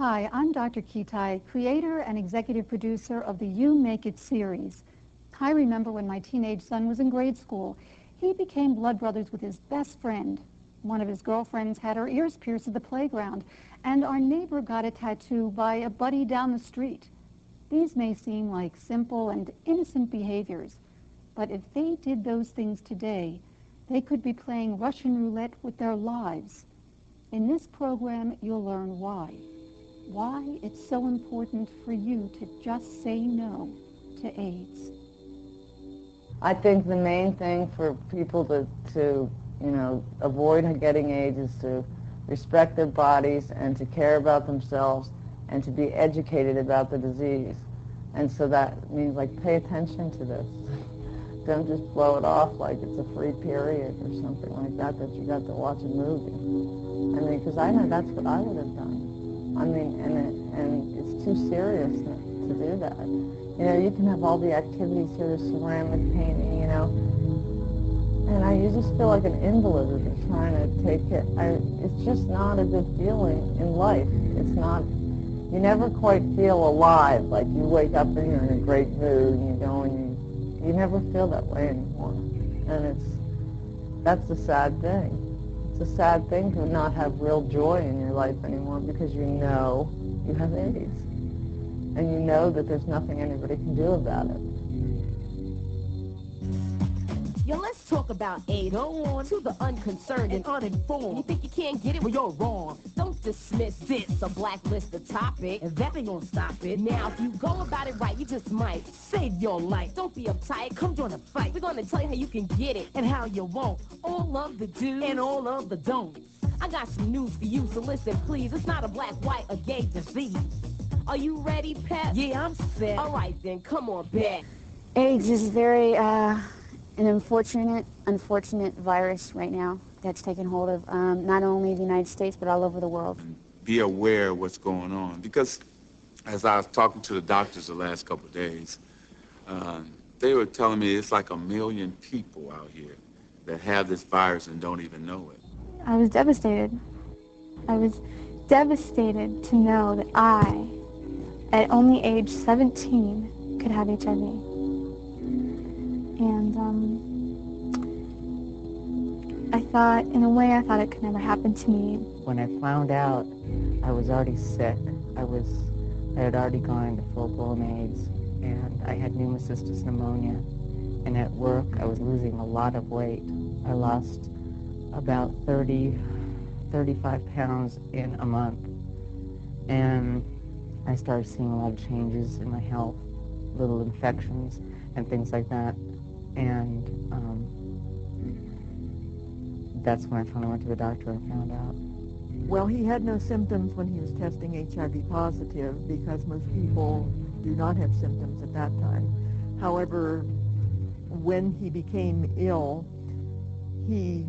Hi, I'm Dr. Kitai, creator and executive producer of the You Make It series. I remember when my teenage son was in grade school, he became blood brothers with his best friend. One of his girlfriends had her ears pierced at the playground, and our neighbor got a tattoo by a buddy down the street. These may seem like simple and innocent behaviors, but if they did those things today, they could be playing Russian roulette with their lives. In this program, you'll learn why. Why it's so important for you to just say no to AIDS. I think the main thing for people to avoid getting AIDS is to respect their bodies and to care about themselves and to be educated about the disease. And so that means, like, pay attention to this. Don't just blow it off like it's a free period or something like that you got to watch a movie. I mean, because I know that's what I would have done. I mean, and it's too serious to do that. You know, you can have all the activities here, the ceramic painting, and you just feel like an invalid if you're trying to take it. It's just not a good feeling in life. It's not, you never quite feel alive, like you wake up and you're in a great mood and you go and you never feel that way anymore. And that's the sad thing. It's a sad thing to not have real joy in your life anymore because you know you have AIDS. And you know that there's nothing anybody can do about it. Yo, let's talk about AIDS. Go on. To the unconcerned and uninformed. You think you can't get it? Well, you're wrong. Don't dismiss this, a blacklist the topic, and that ain't gonna stop it. Now, if you go about it right, you just might save your life. Don't be uptight. Come join the fight. We're gonna tell you how you can get it and how you won't. All of the do's and all of the don'ts. I got some news for you, so listen, please. It's not a black, white, or gay disease. Are you ready, Pep? Yeah, I'm set. All right, then. Come on, Bet. AIDS is very, an unfortunate virus right now that's taken hold of not only the United States, but all over the world. Be aware of what's going on. Because as I was talking to the doctors the last couple of days, they were telling me it's like 1 million people out here that have this virus and don't even know it. I was devastated. I was devastated to know that I, at only age 17, could have HIV. And I thought it could never happen to me. When I found out, I was already sick. I had already gone into full-blown AIDS, and I had pneumocystis pneumonia. And at work, I was losing a lot of weight. I lost about 35 pounds in a month. And I started seeing a lot of changes in my health, little infections and things like that. And that's when I finally went to the doctor and found out. Well, he had no symptoms when he was testing HIV positive because most people do not have symptoms at that time. However, when he became ill, he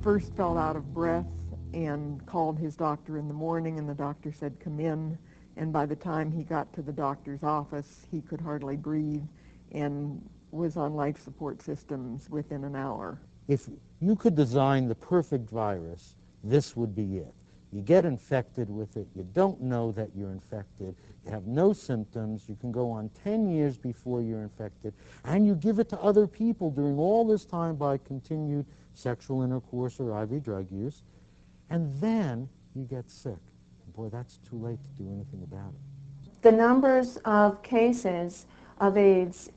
first felt out of breath and called his doctor in the morning, and the doctor said, "Come in." And by the time he got to the doctor's office, he could hardly breathe and was on life support systems within an hour. If you could design the perfect virus, this would be it. You get infected with it, you don't know that you're infected, you have no symptoms, you can go on 10 years before you're infected, and you give it to other people during all this time by continued sexual intercourse or IV drug use, and then you get sick. And boy, that's too late to do anything about it. The numbers of cases of AIDS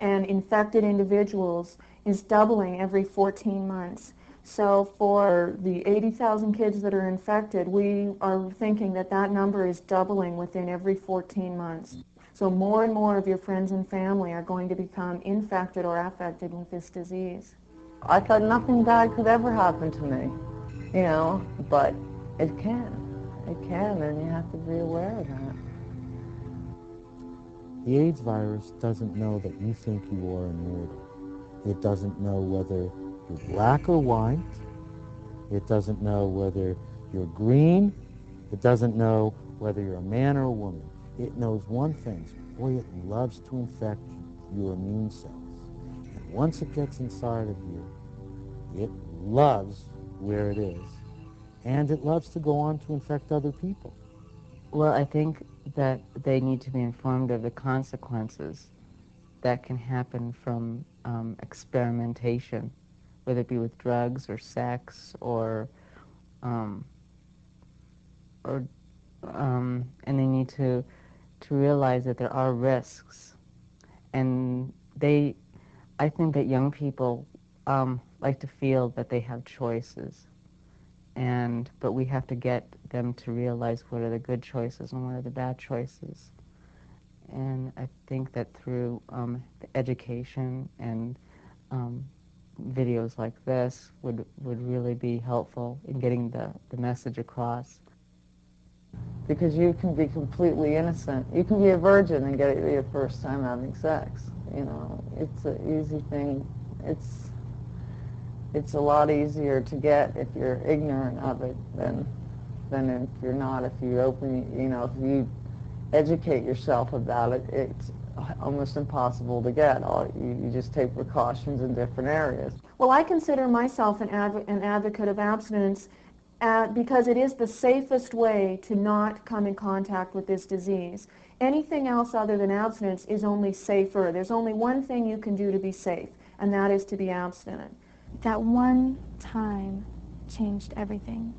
and infected individuals is doubling every 14 months. So for the 80,000 kids that are infected, we are thinking that that number is doubling within every 14 months. So more and more of your friends and family are going to become infected or affected with this disease. I thought nothing bad could ever happen to me, but it can. It can, and you have to be aware of that. The AIDS virus doesn't know that you think you are immortal. It doesn't know whether you're black or white. It doesn't know whether you're green. It doesn't know whether you're a man or a woman. It knows one thing. Boy, it loves to infect your immune cells. And once it gets inside of you, it loves where it is. And it loves to go on to infect other people. Well, I think that they need to be informed of the consequences that can happen from experimentation, whether it be with drugs or sex um, or and they need to realize that there are risks. And I think that young people like to feel that they have choices, but we have to get them to realize what are the good choices and what are the bad choices. And I think that through education and videos like this would really be helpful in getting the message across. Because you can be completely innocent. You can be a virgin and get it your first time having sex. You know, it's an easy thing. It's a lot easier to get if you're ignorant of it than if you're not. If you if you educate yourself about it, it's almost impossible to get. You just take precautions in different areas. Well, I consider myself an advocate of abstinence because it is the safest way to not come in contact with this disease. Anything else other than abstinence is only safer. There's only one thing you can do to be safe, and that is to be abstinent. That one time changed everything.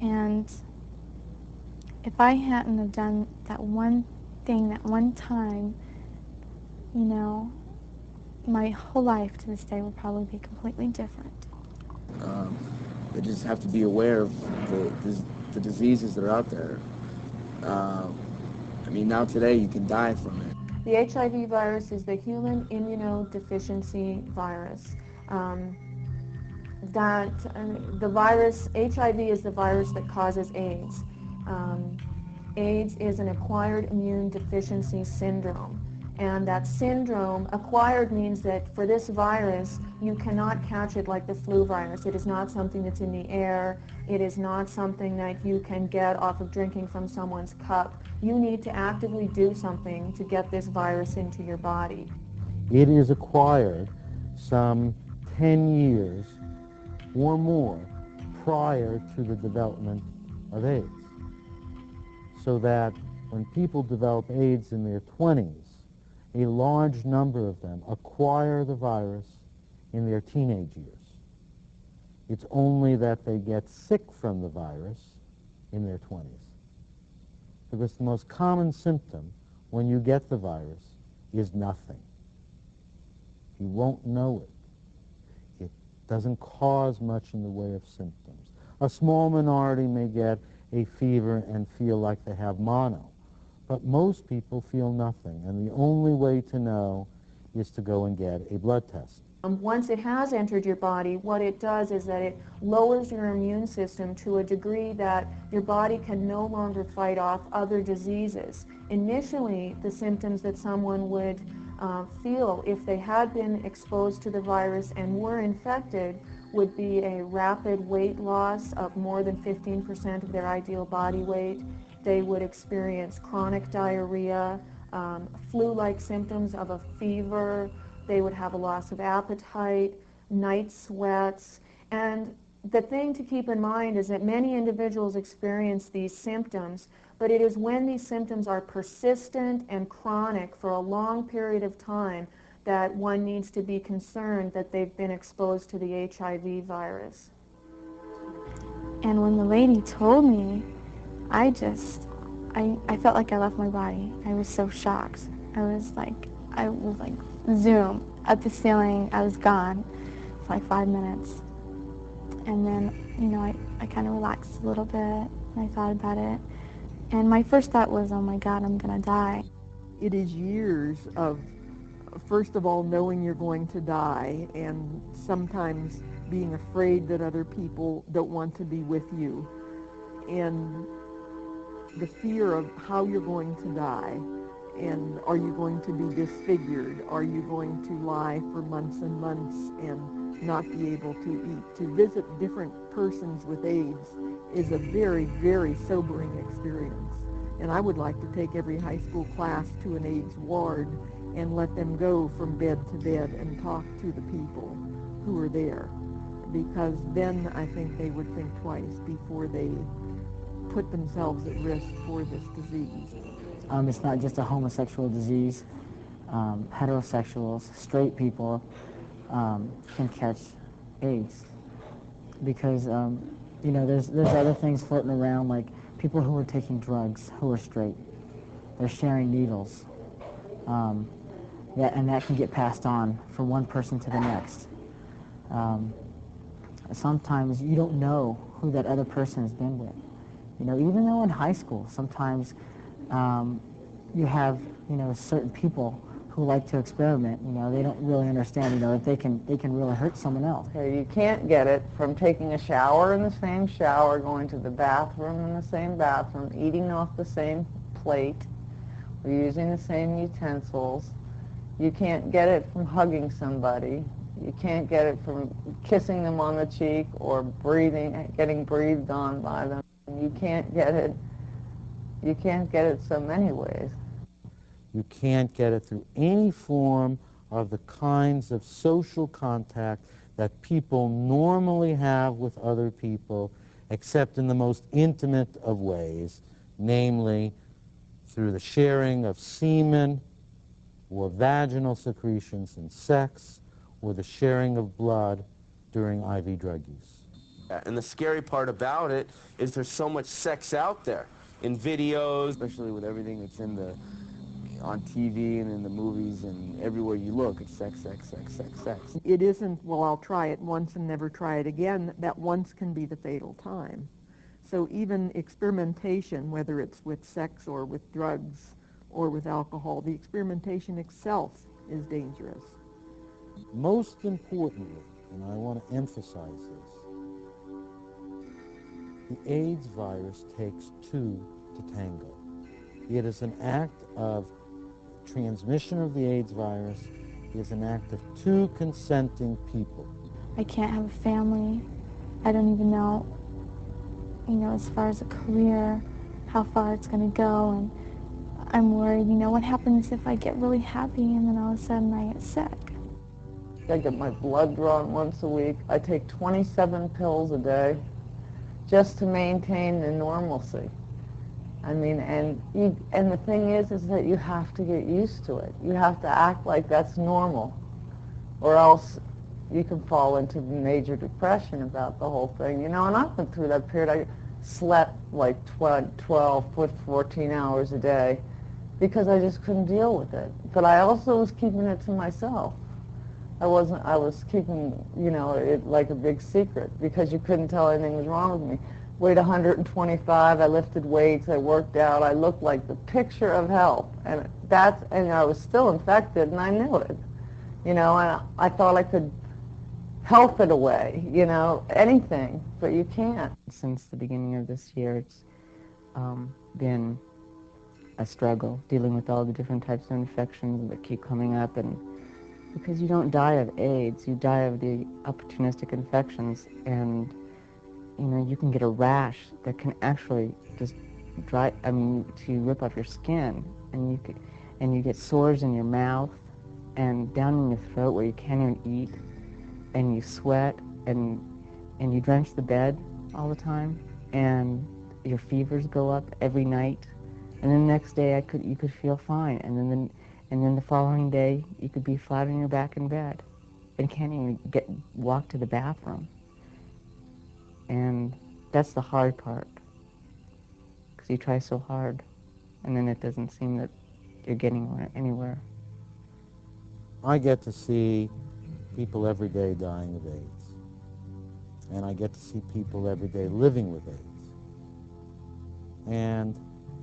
And if I hadn't have done that one thing, that one time, you know, my whole life to this day will probably be completely different. They just have to be aware of the diseases that are out there. I mean, now today you can die from it. The HIV virus is the human immunodeficiency virus. The virus, HIV is the virus that causes AIDS. AIDS is an acquired immune deficiency syndrome. And that syndrome, acquired means that for this virus, you cannot catch it like the flu virus. It is not something that's in the air. It is not something that you can get off of drinking from someone's cup. You need to actively do something to get this virus into your body. It is acquired some 10 years or more prior to the development of AIDS. So that when people develop AIDS in their 20s, a large number of them acquire the virus in their teenage years. It's only that they get sick from the virus in their 20s. Because the most common symptom when you get the virus is nothing. You won't know it. It doesn't cause much in the way of symptoms. A small minority may get a fever and feel like they have mono. But most people feel nothing, and the only way to know is to go and get a blood test. Once it has entered your body, what it does is that it lowers your immune system to a degree that your body can no longer fight off other diseases. Initially, the symptoms that someone would feel if they had been exposed to the virus and were infected would be a rapid weight loss of more than 15% of their ideal body weight. They would experience chronic diarrhea, flu-like symptoms of a fever. They would have a loss of appetite, night sweats. And the thing to keep in mind is that many individuals experience these symptoms, but it is when these symptoms are persistent and chronic for a long period of time that one needs to be concerned that they've been exposed to the HIV virus. And when the lady told me, I felt like I left my body. I was so shocked. I was like zoom up the ceiling. I was gone for like 5 minutes. And then, I kind of relaxed a little bit and I thought about it. And my first thought was, oh my God, I'm gonna die. It is years of, first of all, knowing you're going to die, and sometimes being afraid that other people don't want to be with you. And the fear of how you're going to die, and are you going to be disfigured? Are you going to lie for months and months and not be able to eat? To visit different persons with AIDS is a very, very sobering experience. And I would like to take every high school class to an AIDS ward and let them go from bed to bed and talk to the people who are there. Because then I think they would think twice before they put themselves at risk for this disease? It's not just a homosexual disease. Heterosexuals, straight people can catch AIDS because you know there's other things floating around, like people who are taking drugs who are straight. They're sharing needles. And that can get passed on from one person to the next. Sometimes you don't know who that other person has been with. You know, even though in high school, sometimes you have, you know, certain people who like to experiment. You know, they don't really understand, you know, that they can really hurt someone else. Okay, you can't get it from taking a shower in the same shower, going to the bathroom in the same bathroom, eating off the same plate, or using the same utensils. You can't get it from hugging somebody. You can't get it from kissing them on the cheek or getting breathed on by them. You can't get it so many ways. You can't get it through any form of the kinds of social contact that people normally have with other people, except in the most intimate of ways, namely through the sharing of semen or vaginal secretions in sex, or the sharing of blood during IV drug use. And the scary part about it is there's so much sex out there in videos. Especially with everything that's on TV and in the movies and everywhere you look, it's sex, sex, sex, sex, sex. It isn't, well, I'll try it once and never try it again. That once can be the fatal time. So even experimentation, whether it's with sex or with drugs or with alcohol, the experimentation itself is dangerous. Most importantly, and I want to emphasize this, the AIDS virus takes two to tango. It is an act of transmission of the AIDS virus. It is an act of two consenting people. I can't have a family. I don't even know, you know, as far as a career, how far it's going to go. And I'm worried, you know, what happens if I get really happy and then all of a sudden I get sick? I get my blood drawn once a week. I take 27 pills a day just to maintain the normalcy. I mean, and the thing is that you have to get used to it. You have to act like that's normal, or else you can fall into major depression about the whole thing. You know, and I went through that period. I slept like 12, 14 hours a day because I just couldn't deal with it. But I also was keeping it to myself. I was keeping, you know, it like a big secret because you couldn't tell anything was wrong with me. Weighed 125, I lifted weights, I worked out, I looked like the picture of health. And I was still infected and I knew it. You know, and I thought I could health it away, you know, anything, but you can't. Since the beginning of this year, it's been a struggle dealing with all the different types of infections that keep coming up, and because you don't die of AIDS, you die of the opportunistic infections, and you know, you can get a rash that can actually just to rip off your skin, and you get sores in your mouth and down in your throat where you can't even eat, and you sweat, and you drench the bed all the time, and your fevers go up every night, and then the next day you could feel fine, and then the following day you could be flat on your back in bed and can't even walk to the bathroom. And that's the hard part, because you try so hard, and then it doesn't seem that you're getting anywhere. I get to see people every day dying of AIDS, and I get to see people every day living with AIDS. And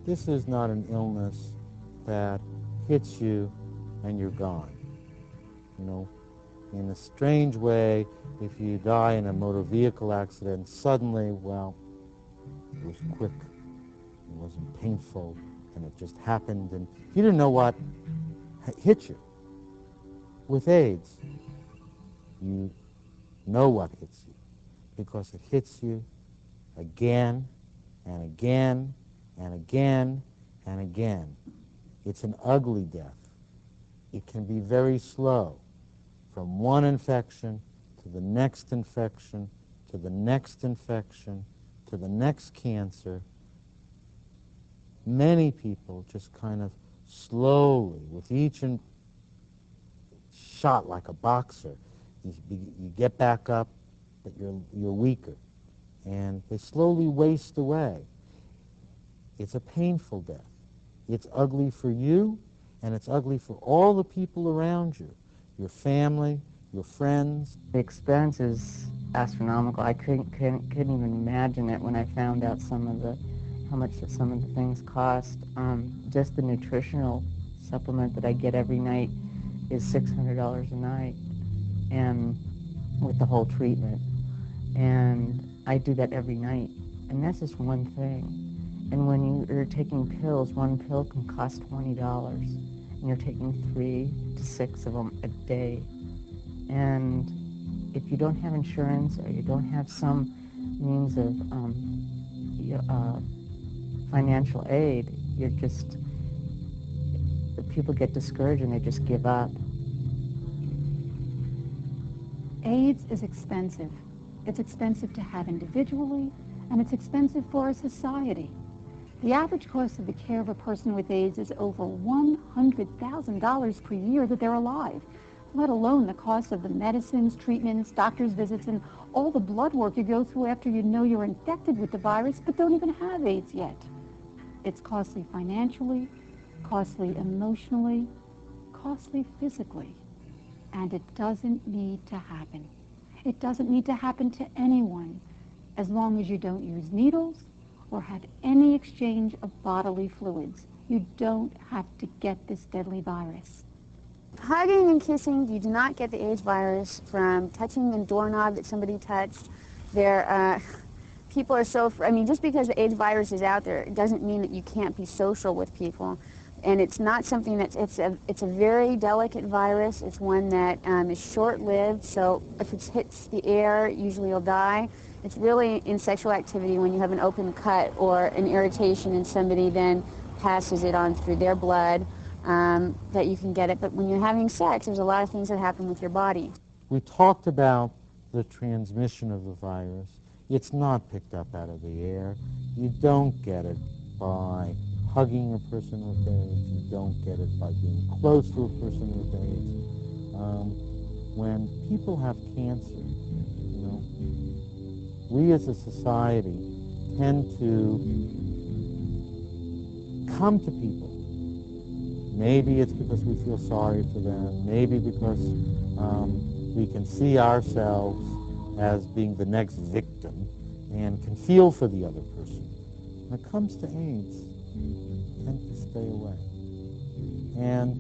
this is not an illness that hits you and you're gone. You know, in a strange way, if you die in a motor vehicle accident, suddenly, well, it was quick, it wasn't painful, and it just happened, and you didn't know what hit you. With AIDS, you know what hits you, because it hits you again and again and again and again. It's an ugly death. It can be very slow, from one infection to the next infection, to the next infection, to the next cancer, Many people just kind of slowly, with each shot like a boxer, you get back up, but you're weaker. And they slowly waste away. It's a painful death. It's ugly for you, and it's ugly for all the people around you, your family, your friends. The expense is astronomical. I couldn't even imagine it when I found out how much some of the things cost. Just the nutritional supplement that I get every night is $600 a night, and with the whole treatment. And I do that every night, and that's just one thing. And when you're taking pills, one pill can cost $20, and you're taking 3 to 6 of them a day. And if you don't have insurance or you don't have some means of financial aid, people get discouraged and they just give up. AIDS is expensive. It's expensive to have individually, and it's expensive for a society. The average cost of the care of a person with AIDS is over $100,000 per year that they're alive, let alone the cost of the medicines, treatments, doctor's visits, and all the blood work you go through after you know you're infected with the virus but don't even have AIDS yet. It's costly financially, costly emotionally, costly physically, and it doesn't need to happen. It doesn't need to happen to anyone as long as you don't use needles or have any exchange of bodily fluids. You don't have to get this deadly virus. Hugging and kissing, you do not get the AIDS virus from touching a doorknob that somebody touched. People are so, just because the AIDS virus is out there, it doesn't mean that you can't be social with people. And it's not something it's a very delicate virus. It's one that is short-lived, so if it hits the air, usually you'll die. It's really in sexual activity when you have an open cut or an irritation and somebody then passes it on through their blood that you can get it. But when you're having sex, there's a lot of things that happen with your body. We talked about the transmission of the virus. It's not picked up out of the air. You don't get it by hugging a person with AIDS. You don't get it by being close to a person with AIDS. When people have cancer, we as a society tend to come to people. Maybe it's because we feel sorry for them. Maybe because we can see ourselves as being the next victim and can feel for the other person. When it comes to AIDS, we tend to stay away. And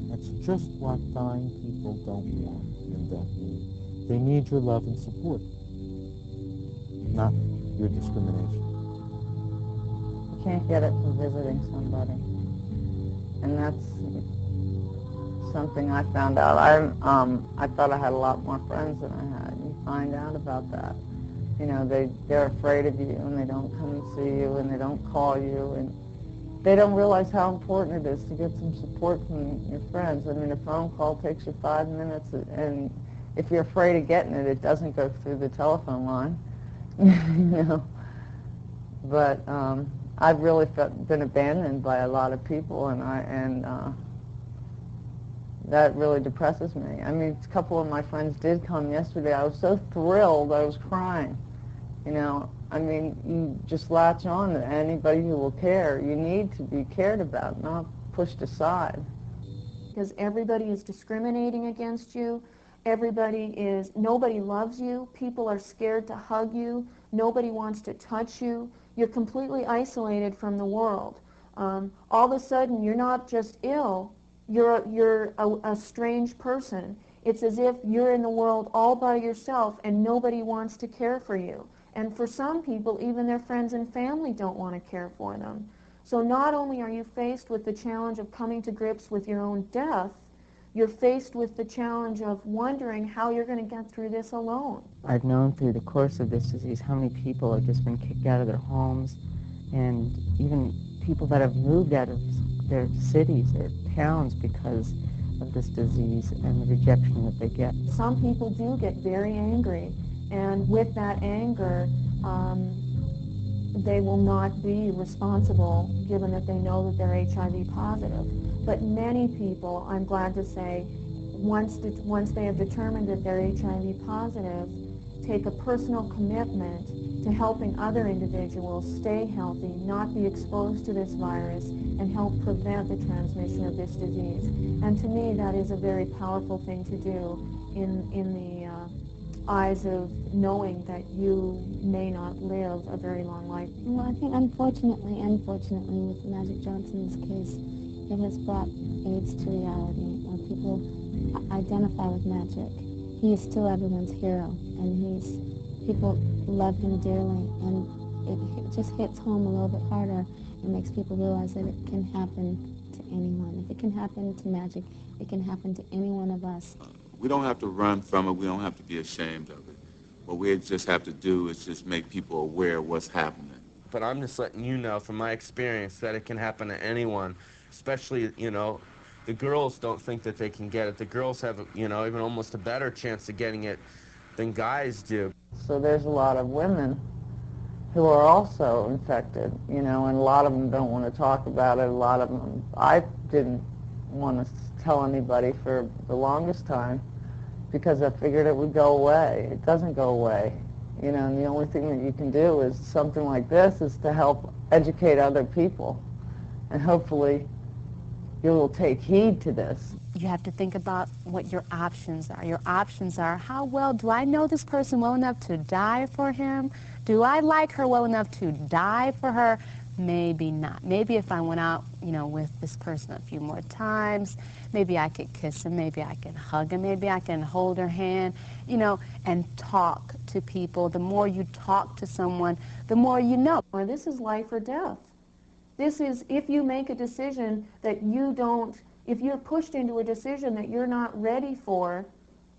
that's just what dying people don't want and don't need. They need your love and support, not your discrimination. You can't get it from visiting somebody. And that's something I found out. I thought I had a lot more friends than I had. You find out about that. They're afraid of you, and they don't come and see you, and they don't call you, and they don't realize how important it is to get some support from your friends. A phone call takes you 5 minutes, and if you're afraid of getting it, it doesn't go through the telephone line. But I've really been abandoned by a lot of people, and that really depresses me. A couple of my friends did come yesterday. I was so thrilled, I was crying. You just latch on to anybody who will care. You need to be cared about, not pushed aside. Because everybody is discriminating against you. Nobody loves you. People are scared to hug you. Nobody wants to touch you. You're completely isolated from the world. All of a sudden, you're not just ill, you're a strange person. It's as if you're in the world all by yourself and nobody wants to care for you. And for some people, even their friends and family don't want to care for them. So not only are you faced with the challenge of coming to grips with your own death, you're faced with the challenge of wondering how you're going to get through this alone. I've known through the course of this disease how many people have just been kicked out of their homes, and even people that have moved out of their cities or towns because of this disease and the rejection that they get. Some people do get very angry, and with that anger, they will not be responsible given that they know that they're HIV positive. But many people, I'm glad to say, once they have determined that they're HIV positive, take a personal commitment to helping other individuals stay healthy, not be exposed to this virus, and help prevent the transmission of this disease. And to me, that is a very powerful thing to do in the eyes of knowing that you may not live a very long life. Well, I think unfortunately with Magic Johnson's case, it has brought AIDS to reality. When people identify with Magic, he is still everyone's hero, and people love him dearly, and it just hits home a little bit harder. It makes people realize that it can happen to anyone. If it can happen to Magic, it can happen to any one of us. We don't have to run from it. We don't have to be ashamed of it. What we just have to do is just make people aware of what's happening. But I'm just letting you know from my experience that it can happen to anyone, especially, you know, the girls don't think that they can get it. The girls have, you know, even almost a better chance of getting it than guys do. So there's a lot of women who are also infected, you know, and a lot of them don't want to talk about it. A lot of them, I didn't want to tell anybody for the longest time because I figured it would go away. It doesn't go away, you know, and the only thing that you can do is something like this is to help educate other people, and hopefully you will take heed to this. You have to think about what your options are. Your options are, how well do I know this person well enough to die for him? Do I like her well enough to die for her? Maybe not. Maybe if I went out, you know, with this person a few more times, maybe I could kiss him, maybe I can hug him, maybe I can hold her hand, you know, and talk to people. The more you talk to someone, the more you know. This is life or death. This is, if you make a decision that you don't, if you're pushed into a decision that you're not ready for,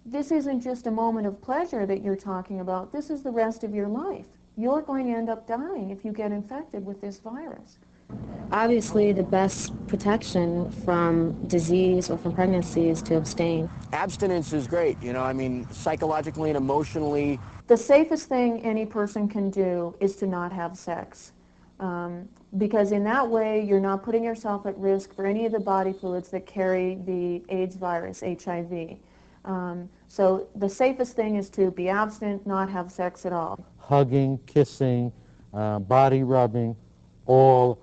this isn't just a moment of pleasure that you're talking about. This is the rest of your life. You're going to end up dying if you get infected with this virus. Obviously, the best protection from disease or from pregnancy is to abstain. Abstinence is great, you know, I mean, psychologically and emotionally. The safest thing any person can do is to not have sex. Because in that way, you're not putting yourself at risk for any of the body fluids that carry the AIDS virus, HIV. So the safest thing is to be abstinent, not have sex at all. Hugging, kissing, body rubbing, all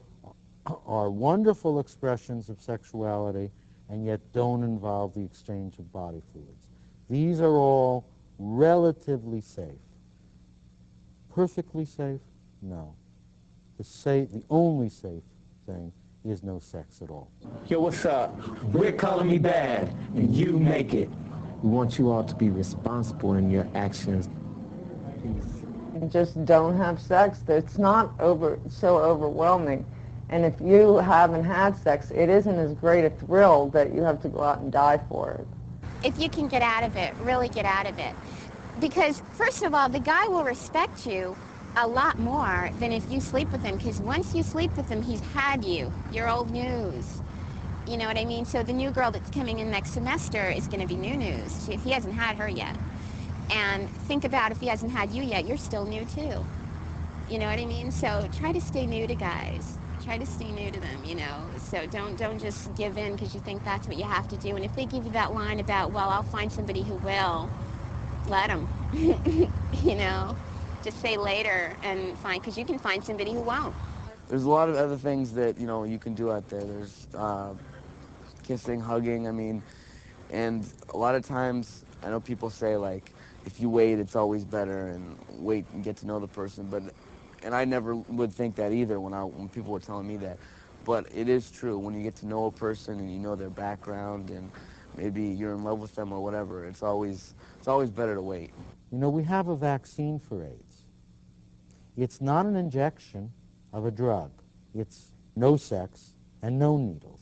are wonderful expressions of sexuality and yet don't involve the exchange of body fluids. These are all relatively safe. Perfectly safe? No. The only safe thing is no sex at all. Yo, what's up? We're calling me bad, and you make it. We want you all to be responsible in your actions. Just don't have sex. It's not so overwhelming. And if you haven't had sex, it isn't as great a thrill that you have to go out and die for it. If you can get out of it, really get out of it. Because, first of all, the guy will respect you a lot more than if you sleep with him, because once you sleep with him, he's had you. You're old news. You know what I mean? So the new girl that's coming in next semester is going to be new news. He hasn't had her yet. And think about if he hasn't had you yet, you're still new too. You know what I mean? So try to stay new to guys. Try to stay new to them, you know. So don't just give in because you think that's what you have to do. And if they give you that line about, well, I'll find somebody who will, let them. You know? Just say later and find, because you can find somebody who won't. There's a lot of other things that, you know, you can do out there. There's kissing, hugging, I mean, and a lot of times I know people say, like, if you wait, it's always better, and wait and get to know the person, and I never would think that either when people were telling me that. But it is true. When you get to know a person and you know their background and maybe you're in love with them or whatever, it's always better to wait. You know, we have a vaccine for AIDS. It's not an injection of a drug. It's no sex and no needles.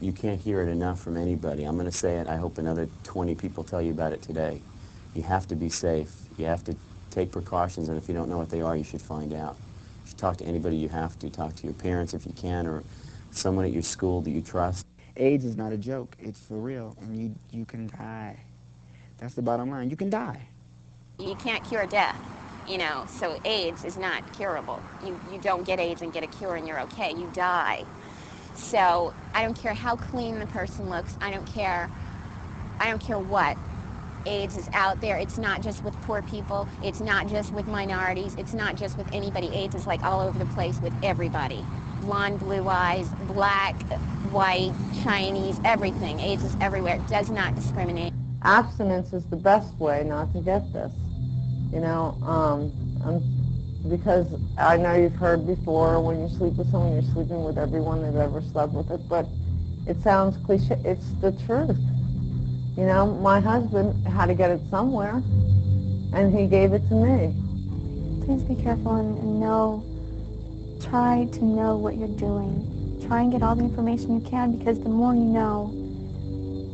You can't hear it enough from anybody. I'm going to say it. I hope another 20 people tell you about it today. You have to be safe. You have to take precautions, and if you don't know what they are, you should find out. You should talk to anybody you have to. Talk to your parents if you can, or someone at your school that you trust. AIDS is not a joke. It's for real, and you can die. That's the bottom line. You can die. You can't cure death, You know, so AIDS is not curable. You don't get AIDS and get a cure and you're okay. You die. So I don't care how clean the person looks. I don't care what. AIDS is out there. It's not just with poor people. It's not just with minorities. It's not just with anybody. AIDS is like all over the place with everybody. Blonde, blue eyes, black, white, Chinese, everything. AIDS is everywhere. It does not discriminate. Abstinence is the best way not to get this. You know, because I know you've heard before, when you sleep with someone, you're sleeping with everyone that ever slept with it, but it sounds cliche. It's the truth. You know, my husband had to get it somewhere, and he gave it to me. Please be careful and know, try to know what you're doing. Try and get all the information you can, because the more you know,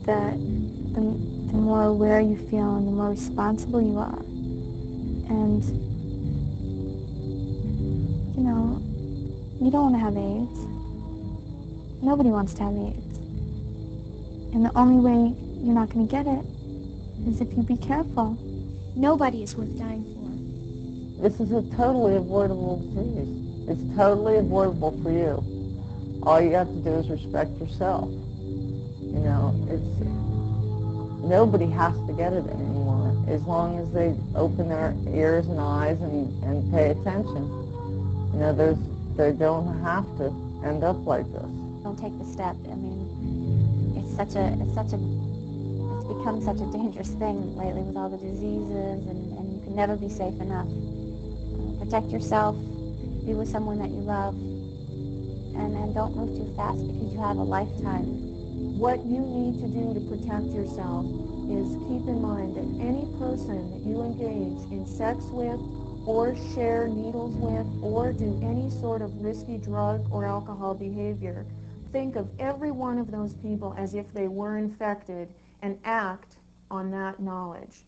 the more aware you feel and the more responsible you are. And, you know, you don't want to have AIDS. Nobody wants to have AIDS. And the only way you're not going to get it is if you be careful. Nobody is worth dying for. This is a totally avoidable disease. It's totally avoidable for you. All you have to do is respect yourself. You know, nobody has to get it anymore, as long as they open their ears and eyes and pay attention. You know, they don't have to end up like this. Don't take the step. I mean, it's become such a dangerous thing lately with all the diseases, and you can never be safe enough. Protect yourself, be with someone that you love, and don't move too fast, because you have a lifetime. What you need to do to protect yourself is keep in mind that any person that you engage in sex with, or share needles with, or do any sort of risky drug or alcohol behavior, think of every one of those people as if they were infected and act on that knowledge.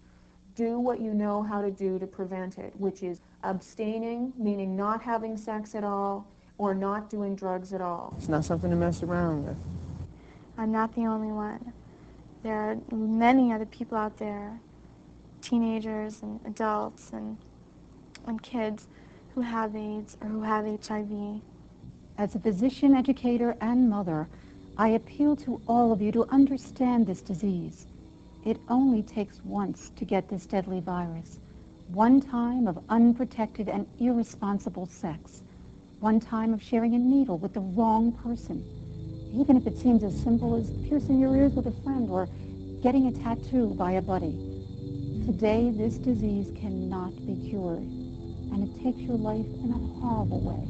Do what you know how to do to prevent it, which is abstaining, meaning not having sex at all, or not doing drugs at all. It's not something to mess around with. I'm not the only one. There are many other people out there, teenagers and adults and kids, who have AIDS or who have HIV. As a physician, educator, and mother, I appeal to all of you to understand this disease. It only takes once to get this deadly virus. One time of unprotected and irresponsible sex. One time of sharing a needle with the wrong person. Even if it seems as simple as piercing your ears with a friend or getting a tattoo by a buddy. Today, this disease cannot be cured, and it takes your life in a horrible way.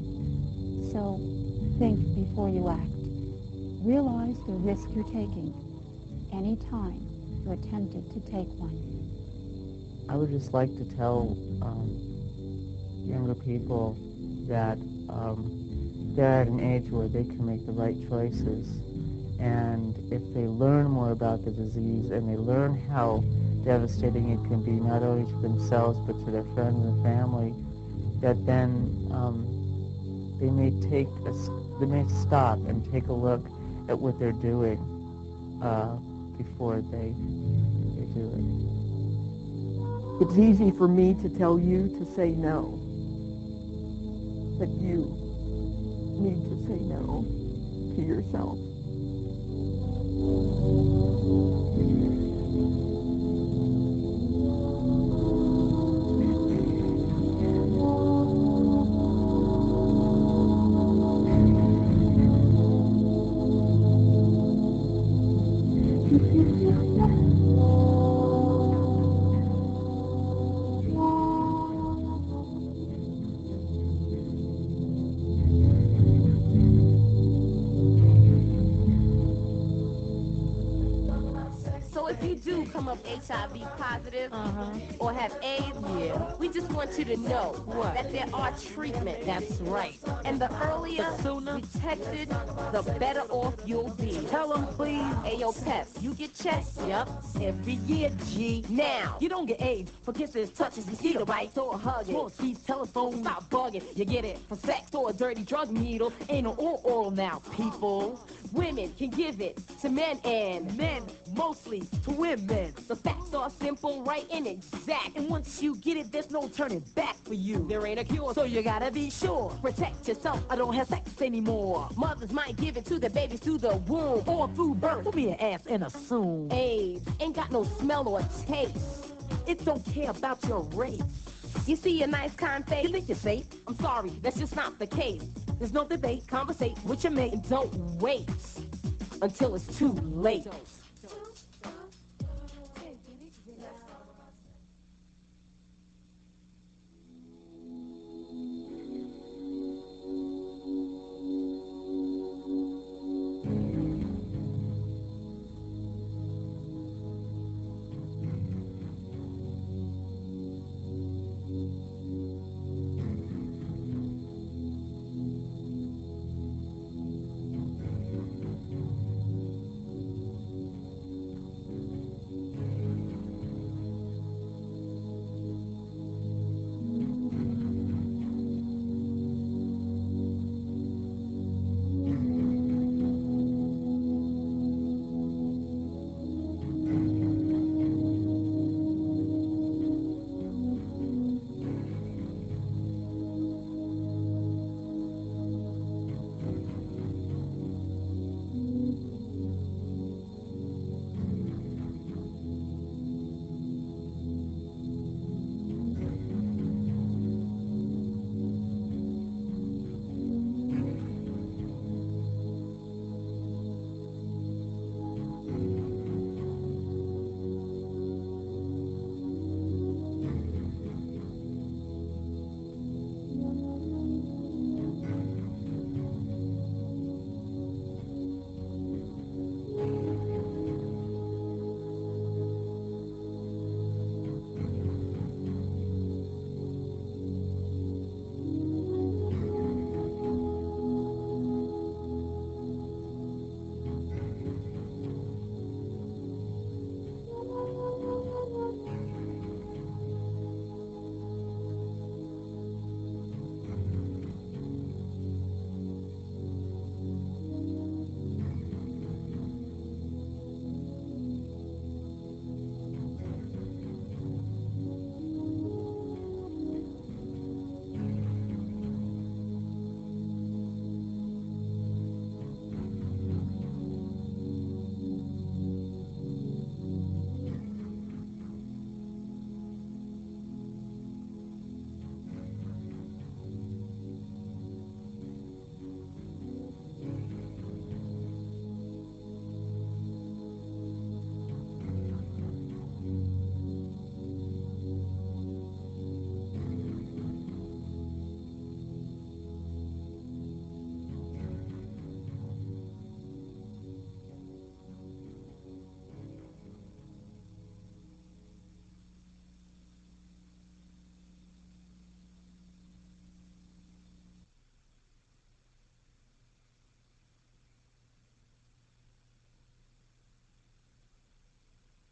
So, think before you act. Realize the risk you're taking any time you're tempted to take one. I would just like to tell younger people that they're at an age where they can make the right choices, and if they learn more about the disease and they learn how devastating it can be, not only to themselves but to their friends and family, that then they may stop and take a look at what they're doing before they do it. It's easy for me to tell you to say no, but you need to say no to yourself. So if you do come up HIV positive or have AIDS, we just want you to know that there are treatments. That's right. And the earlier detected, the better off you'll be. Tell them, please. Hey, yo, Pep, you get checked? Yep. Every year, G. Now, you don't get AIDS for kisses, touches, mosquito bites, or hugging. Or speech, telephone, stop bugging. You get it for sex or a dirty drug needle. Anal or oral now, people. Women can give it to men, and men mostly to women. The facts are simple, right, and exact. And once you get it, there's no turning back for you. There ain't a cure, so you gotta be sure. Protect yourself, I don't have sex anymore. Mothers might give it to their babies through the womb or through birth. Don't be an ass and assume. AIDS ain't got no smell or taste. It don't care about your race. You see a nice kind face, you think you're safe? I'm sorry, that's just not the case. There's no debate, conversate with your mate, and don't wait until it's too late.